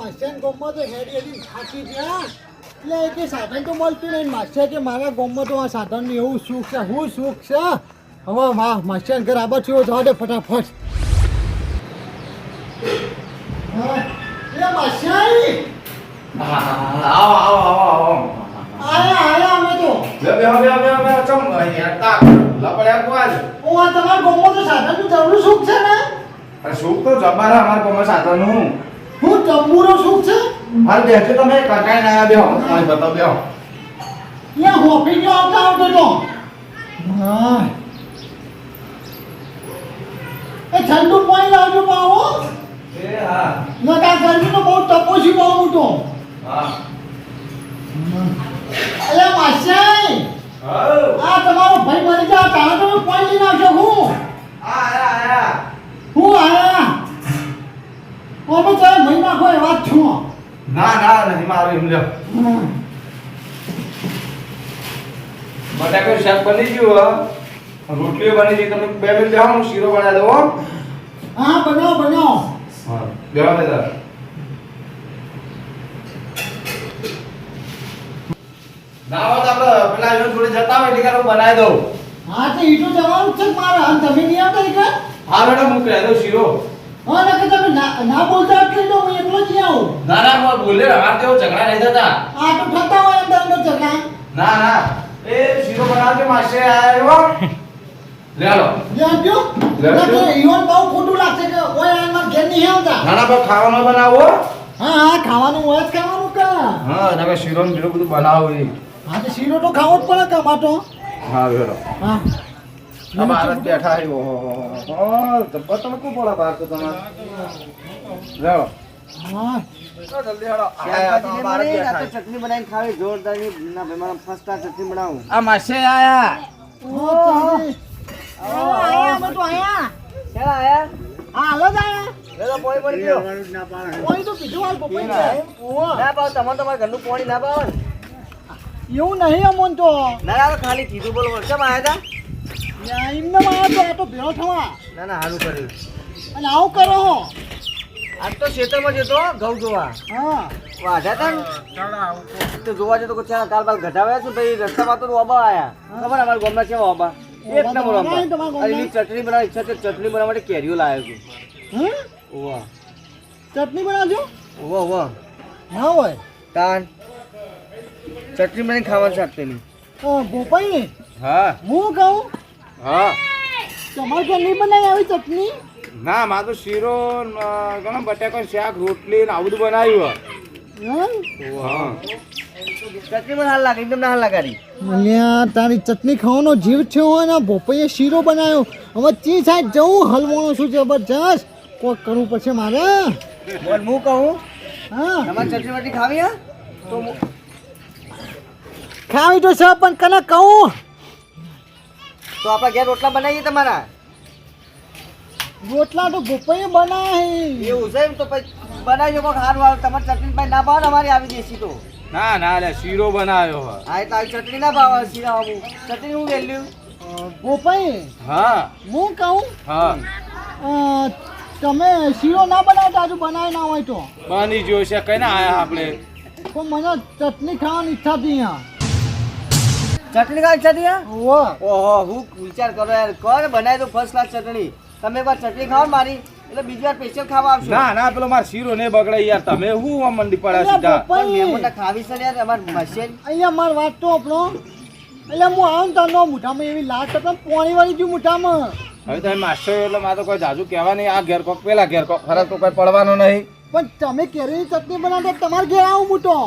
Master ગામમાં તો હેડી હેડી થાકી ગયા એટલે કે સાધન તો મળતું નહીં માસ્ટર કે મારા ગામમાં તો આ સાધનનું એવું સુખ છે હું સુખ છે હવે વાહ માસ્ટર ઘર આબર છો જવા દે ફટાફટ માસ્ટર આવો આયા અમે તો બે ચમ યાર તા લપડ્યા કોલ ઓ આ તમારા ગામમાં તો સાધનનું જબરું સુખ છે ને અરે સુખ તો જબારા અમાર કોમાં સાધનનું હું જબુરો સુખ છે હાલ બેઠો તમે કટાઈ ના આવ્યા બેહો મારી બતાવ બેહો યા હોપી ગયો આવતા તો હા એ ઠંડુ પાણી લાવજો પાવો એ હા નકા ગરમીનો બહુ તપોસી બહુ મોટો હા અલે માસાઈ હા આ તમારો ભાઈ મરી ગયા તારા તમે પાણી લઈ નાખજો હું આયા હું આયા ઓમે ચાલ મહિના કોઈ વાત છું ના નહીં મારું એમ લ્યો બટાકો શાક બની ગયું રોટલીઓ બની ગઈ તમે બે મિનિટ બેહો હું શીરો બનાવી દઉં હો હા બનાવો હા બેહો બેટા ના હોત આપણે પેલા જો થોડી જતા હોય એટલે હું બનાવી દઉં હા તો ઈટો જવાનું જ છે મારે અને તમે નહીં આવતા એટલે હા મેડમ હું કહી દઉં શીરો હા નકર તમે ના બોલતા એટલે તો હું એકલો જ આવું ના બોલે અમાર તેઓ ઝઘડા નહીં થતા આ તો થતા હોય અંદર ઝઘડા ના એ શીરો બનાવજો માસે આવ્યો લે આલો જે આપ્યો નકર ઈવન બહુ ખોટું લાગશે કે ઓય આ માર ઘેર નહીં આવતા ના પણ ખાવાનું બનાવો હા ખાવાનું હોય જ ખાવાનું કા હા તમે શીરો ને બીજું બધું બનાવો એ હા તો શીરો તો ખાવો જ પડે કા માટો હા વેરો હા અમારા બેઠા હે ઓહો જબ્બર તમે કોણ બોલા બહાર તો તમાર લેવો હા જલ્દી હેડો આયા તો અમારા બેઠા ચટણી બનાવીને ખાવી જોરદાર ના ભાઈ મારા ફર્સ્ટ ક્લાસ ચટણી બનાવું આ માસે આયા આયા અમે તો આયા ક્યાં આયા હા હાલો જ આયા લેલો પોઈ પડી ગયો કોઈ તો કીધું હાલ પપ્પા ઓવા ના પાવ તમારે તમારા ઘરનું પાણી ના પાવ ને એવું નહીં અમોન તો ના તો ખાલી કીધું બોલો કેમ આયા હતા એમને માં તો આ તો ભેળો થવા ના સારું કર્યું અને આવું કરો હો આજ તો ખેતરમાં જતો ઘઉં જોવા હા વાઢ્યા હતા ને તો જોવા જતો કે ચાલ કાલ બાલ ઘટાવ્યા છે ભાઈ રસ્તામાં તો ઓબા આયા ખબર અમારા ગામના છે ઓબા એક નંબર ઓબા એની ચટણી બનાવી ઈચ્છા છે ચટણી બનાવવા માટે કેરીઓ લાવ્યો છું હમ ઓવા ચટણી બનાવજો ઓવા ના હોય તાન ચટણી બનાવીને ખાવાનું છે તેની ગોપાઈ હા હું કહું હા તમારે ઘર નહીં બનાવી આવી ચટણી ના માં તો શીરો ઘણો બટાકો શાક રોટલી ને આવું બધું બનાવ્યું હા ચટણી પણ હાલ લાગે એકદમ ના હાલ લાગાડી અલ્યા તારી ચટણી ખાવાનો જીવ છે હોય ને ભોપૈયે શીરો બનાવ્યો હવે ચી સાઈડ જવું હલવાનો શું જબરજસ્ત કોઈ કરવું પડશે મારે બોલ હું કહું હા તમારે ચટણી વટણી ખાવી હા તો ખાવી તો છે પણ કને કહું તો આપણે ઘેર રોટલા બનાવીએ તમારા રોટલા તો ભોપૈયે બનાવે એવું છે એમ તો પછી બનાવજો કોઈ સારું આવે તમારે ચટણી ભાઈ ના ભાવે અમારી આવી દેશી તો ના લે શીરો બનાવ્યો હા એટલે આવી ચટણી ના ભાવે શીરા આવું ચટણી હું વેલ્યુ ભોપૈયે હા હું કહું હા તમે શીરો ના બનાવતા હજુ બનાવી ના હોય તો બની ગયો છે કઈ ના આયા આપણે પણ મને ચટણી ખાવાની ઈચ્છા હતી અહીંયા ચટણી ખાઈ ઈચ્છા થયા વાહ ઓહો હું વિચાર કરો યાર કોણ બનાવી દો ફર્સ્ટ ક્લાસ ચટણી તમે એકવાર ચટણી ખાઓ ને મારી એટલે બીજી વાર સ્પેશિયલ ખાવા આવશો ના પેલો મારો શીરો ને બગડે યાર તમે હું આમ મંડી પડ્યા સીધા પણ મહેમાનને ખાવી છે ને યાર અમાર મશીન અહીંયા મારી વાત તો આપણો એટલે હું આવું ને તારનો મુઠામાં એવી લાટ હતા પોણી વાળી ગયું મુઠામાં હવે તમે માસ્ટર એટલે મારે તો કોઈ જાજુ કહેવા નહીં આ ઘેર કોક પેલા ઘેર કોક ફરક તો કોઈ પડવાનો નહીં પણ તમે કેરીની ચટણી બનાવતા તમારે ઘેર આવું મૂટો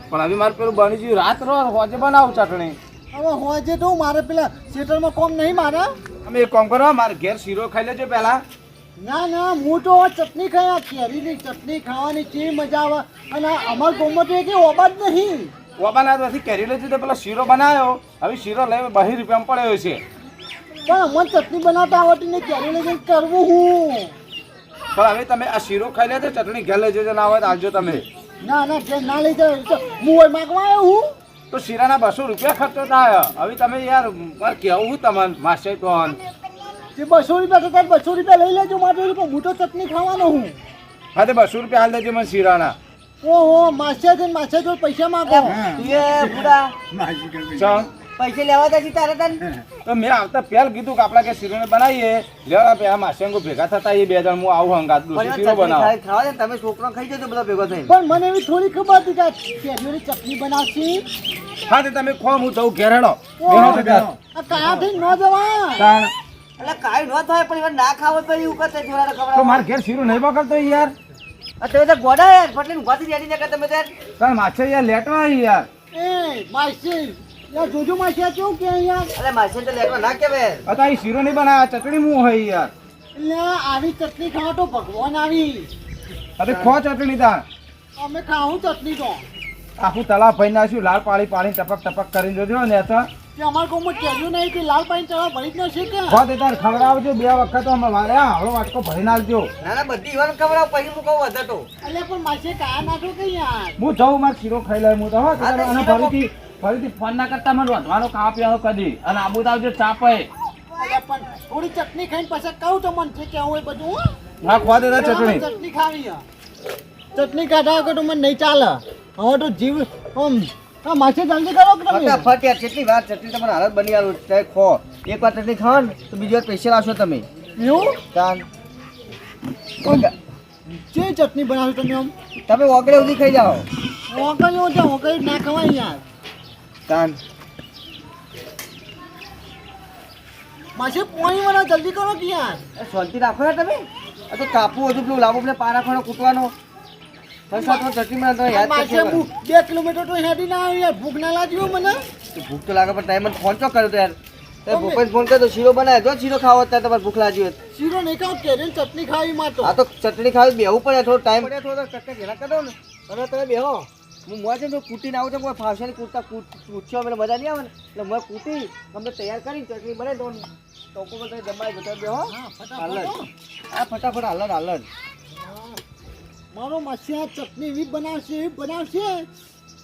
પણ હવે મારે પેલું બની ગયું રાત રો હોજે બનાવું ચટણી હવે હોય છે તો મારે પેલા થિયેટરમાં કોમ નહીં મારે અમે એક કામ કરો મારે ઘેર શીરો ખાઈ લેજો પેલા ના હું તો ચટણી ખાઈ કેરીની ચટણી ખાવાની કેવી મજા આવે અને અમારા ગામમાં તો એ કે ઓબા જ નહીં ઓબાના તો કેરી લેજો તો પેલો શીરો બનાવ્યો હવે શીરો લઈ 20 રૂપિયામાં પડ્યો છે પણ અમને ચટણી બનાવતા આવડતી નહીં કેરી લઈને કરવું હું પણ હવે તમે આ શીરો ખાઈ લેજો ચટણી ઘેર લેજો ના હોય તો આવજો તમે ના ઘેર ના લઈ જાવ હું હોય માગવા આવ્યો હું તો શીરાના 200 રૂપિયા ખર્ચો થાય હવે તમે યાર મારે કહેવું હું તમને માસે તો જે 200 રૂપિયા થતા 200 રૂપિયા લઈ લેજો મારે પણ હું તો ચટણી ખાવાનો હું હા તો 200 રૂપિયા હાલ દેજો મને શીરાના ઓહો માસ્ટર છે માસ્ટર જોડે પૈસા માંગો એ બુડા ચાલ પૈસે લેવા તા છી તારે તન તો મેં આવતા પહેલ કીધું કે આપણા કે શીરોને બનાવીએ લેવા પેલા માસ્યાંગો ભેગા થતા એ 2 જણ હું આવું હંગાત દઉં પણ શીરો બનાવો ખાવા દે તમે છોકરો ખાઈ જજો બધા ભેગો થઈને પણ મને એવી થોડી ખબર હતી કે કેરીઓની ચટણી બનાવશી હા તે તમે ખો હું જઉં ઘેર હેડો ઓહો, બેહો તો ઘેર. આ કાયા થઈ ન જવા તાણ. એટલે કાઈ ન થાય પણ એમાં ના ખાવ તો એવું કરતે જોરાને તો ખબર મારે ઘેર શીરો નહીં પકડતો યાર આ તમે તો ગોડા યાર ફટલીને ઉભા થઈ રેડી નકર તમે તાર તાર માછે યાર લેટવા આવી યાર એ માસી યાર જોજો માસી આ કેવું કે યાર અરે માસે તો લેટવા ના કેવે અતા એ શીરો નહીં બનાવ્યા ચટણી મું હોય યાર એટલે આવી ચટણી ખાવા તો ભગવાન આવી અરે ખો ચટણી તાર અમે ખાવું ચટણી તો આખું તળાવ ભરી નાખ્યું લાલ પાણી પાણી ટપક ટપક કરીને જોજો ને તો કે અમાર કોમમાં કેરીઓ નહીં કે લાલ પાણી ચડા ભરી જ ન છે કે ખો તે તાર ખવડાવજો 2 વખત અમે વારે હળો વાટકો ભરી નાખજો ના ના બધી ઈવન ખબર આવ પછી હું કહું વધે તો એટલે પણ માસી કાયા નાખો કે યાર હું જાઉં મારે શીરો ખાઈ લઉં હું તો હો હા, તો અને શીરો ફરીથી ફોન ના કરતા મને રોધવાનો ખાવા પીવાનો કદી અને આબુ આવજો ચા પાય એટલે પણ થોડી ચટણી ખાઈને પછી કહું તો મને જે કેવું હોય બધું હો. હા ખવા દે તાર ચટણી ચટણી ખાવી હે. ચટણી કાઢા વગર તો મને નહીં ચાલે હવે તો જીવ આમ હા માસી જલ્દી કરો કે તમે ફટાફટ યાર કેટલી વાર ચટણી તમારે હાલત બની આલું છે ખો એક વાર ચટણી ખાઓ ને તો બીજી વાર સ્પેશિયલ આવશો તમે એવું તાન જે ચટણી બનાવશો તમે આમ તમે ઓગળે સુધી ખાઈ જાઓ ઓગળ્યો છે ઓગળી ના ખવાય યાર તાન માસી પોણી વાળા જલ્દી કરો કે યાર એ શાંતિ રાખો યાર તમે આ તો કાપવું હતું પેલું લાવો પેલે પારા ખાનો કૂટવાનો ફરસા તો ચટણી મને તમે યાદ માસી કરશો હું 2 કિલોમીટર તો હેડી ના આવી યાર ભૂખ ના લાગ્યો મને ભૂખ તો લાગે પણ ટાઈમ ફોન ચો કર્યો તો યાર તમે ભૂપેશ ફોન કર્યો તો શીરો બનાવ્યો જો શીરો ખાવો ત્યારે તમારે ભૂખ લાગી હોય શીરો નહીં ખાવ કેરીની ચટણી ખાવી માં તો આ તો ચટણી ખાવી બેહવું પડે થોડો ટાઈમ પડે થોડો ચટણી ઘેરા કરો ને અને તમે બેહો હું મોજે તો કૂટીને આવું છું કોઈ ફાવશે ને કૂટતા કૂટશો એટલે મજા નહીં આવે ને એટલે મેં કૂટી અમને તૈયાર કરીને ચટણી બને તો ટોકો પર તમે જમાઈ જતા બેહો હા હાલત ફટાફટ હો. આ ફટાફટ હાલત હાલત મારો માસી આ ચટણી એવી બનાવશે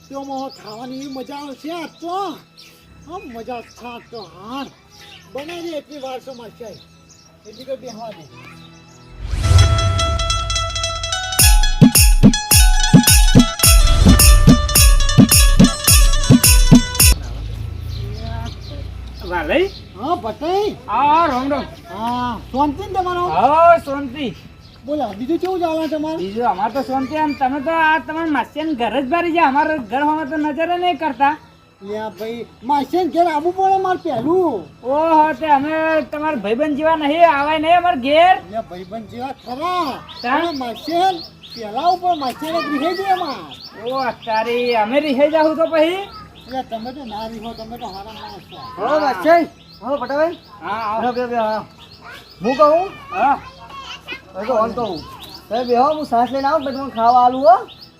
તો મને ખાવાની એવી મજા આવશે આ તો આમ મજા થાક તો હાર બનાવી એટલી વાર છે માસી એટલી કઈ બેહવા દે વાલઈ હા બતાઈ આ રોમ રોમ હા શાંતિ ને તમારો હા શાંતિ બોલો બીજું કેવું ચાલે તમારે બીજું અમાર તો શાંતિ આમ તમે તો આ તમારા માસ્યાન ઘર જ બારી જાય અમારા ઘર હોમાં તો નજર નહીં કરતા યા ભાઈ માસી ઘેર આવવું પડે મારે પહેલું ઓહો તે અમે તમારા ભાઈબંધ જેવા નહીં આવાય નહીં અમારા ઘેર યા ભાઈબંધ જેવા ખરા તાણ? પણ માસી પહેલા ઉપર માસી ગૃહે દે એમાં ઓ તારી અમે રીહે જાઉં તો પછી એટલે તમે તો ના રીહો તમે તો હારા માણસ છો હો વાચાઈ હો ફટાભાઈ હા બેહો બેહો બેહો હું કહું હા હવે તો ઓન કહું તમે બેહો હું સાસ લઈને આવું પછી મને ખાવા આલું હો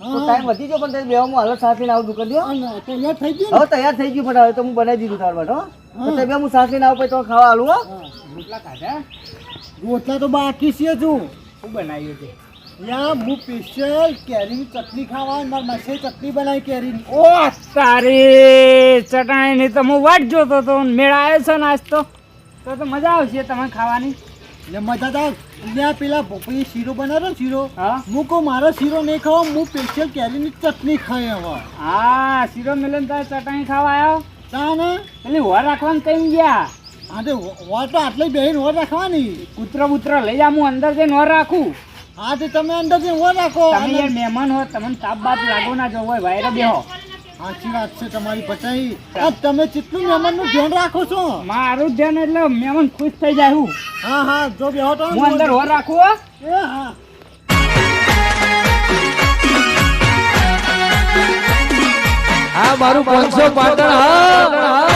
તો ટાઈમ વધી ગયો પણ તમે બેહો હું હાલો સાસ લઈને આવું દુકાન દો અને તૈયાર થઈ ગયું હવે તૈયાર થઈ ગયું ફટાફટ તો હું બનાવી દીધું તાર માટે હો તો તમે હું સાસ લઈને આવું પછી તમે ખાવા આલું હો ને રોટલા ખાધા રોટલા તો બાકી છે તું શું બનાવ્યું છે યા હું સ્પેશિયલ કેરીની ચટણી ખાવા મારી માસી ચટણી બનાવી કેરીની ઓ તારી ચટાણીની તો હું વાટ જોતો તો મેળ આવ્યો છે ને આજ તો મજા આવશે તમે ખાવાની એટલે મજા થાય ત્યાં પેલા ભોપળી શીરો બનાવ્યો ને શીરો હા હું કહું મારો શીરો નહીં ખાવા હું સ્પેશિયલ કેરીની ચટણી ખાઈ હવે હા શીરો મિલન તાર ચટાણી ખાવા આવ્યો તા ને પેલી વર રાખવાનું કઈ ગયા હા તે વર તો આટલી બેહીને વર રાખવાની કૂતરો બુતરો લઈ જા હું અંદર જઈને વર રાખું હા તે તમે અંદર જઈને વર રાખો તમે યાર મહેમાન હો તમને તાપ બાપ લાગો ના જો હોય વાયરે બેહો સાચી વાત છે તમારી પચાઈ આ તમે કેટલું મહેમાનનું ધ્યાન રાખો છો મારું ધ્યાન એટલે મહેમાન ખુશ થઈ જાય હું હા હા જો બેહો તો હું અંદર વર રાખું હો એ હા આ મારું 500 પાટણ હા